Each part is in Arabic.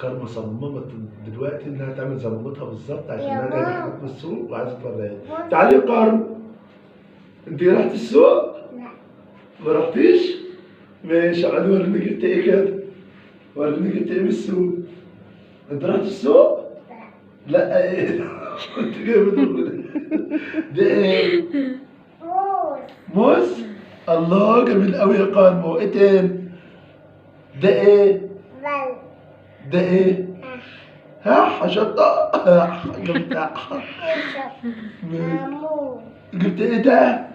كارما صممت دلوقتي انها تعمل زي مامتها بالظبط عشان انا جايبه حاجات من السوق وعايزه توريها. تعالي يا كارما. انت رحتي السوق؟ لا. ما رحتيش؟ ماشي، اقعدي وريني جبت ايه كده. وريني جبت ايه من السوق. انت رحت السوق؟ لا. لا ايه ده؟ كنت جايبه ده ايه؟ موز. موز؟ الله جميل قوي يا كارما. وايه تاني؟ ده ايه؟ بل. ده ايه؟ ها شطة. جبت موز. جبت ايه ده؟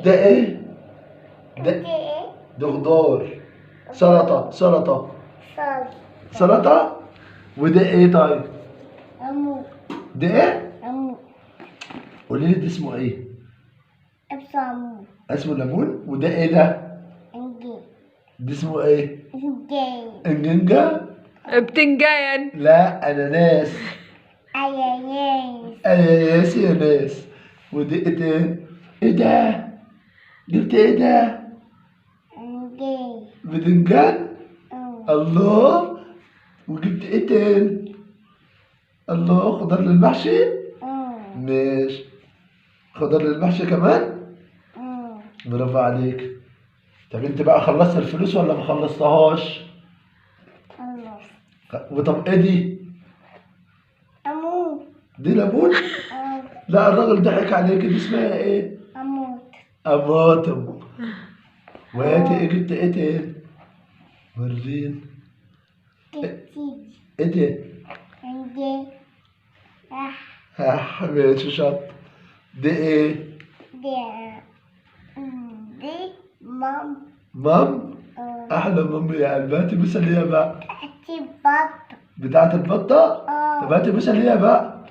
ده ايه؟ ده خضار. سلطة صل. سلطة. وده ايه طيب؟ أمو. ده ايه؟ أمو. قولي لي ده اسمه ايه؟ أبصامو. اسمه ليمون. وده ايه ده؟ إنجي. ده اسمه ايه؟ إنجي. انجنجة؟ بتنجان. لا اناناس. أياياس. اناناس يا ناس. وده ايه تاني؟ ايه ده؟ جبت ايه ده؟ إنجي. بدنجان؟ الله. وجبت ايه تاني؟ الله خضار للمحشي؟ ماشي. خضار للمحشي كمان؟ برافو عليك. طب انت بقى خلصت الفلوس ولا ما خلصتهاش؟ وطب ايه دي؟ أموت. دي ليمون؟ لا الراجل ضحك عليك. دي اسمها ايه؟ أموت. طماطم. وادي ايه جبت ايه تاني؟ وريني. كتير. ايه ده؟ إنجي. ماشي شاطر. دي ايه؟ دي مام. مام؟ احلى مام يا قلباتي. بوسه ليا بقى. تأتي بط. بتاعت البطه؟ طب هاتي بوسه ليا بقى.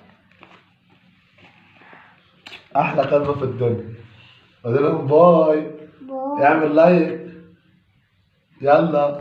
احلى كلمه في الدنيا. قول لهم باي. اعمل لايك. يلا.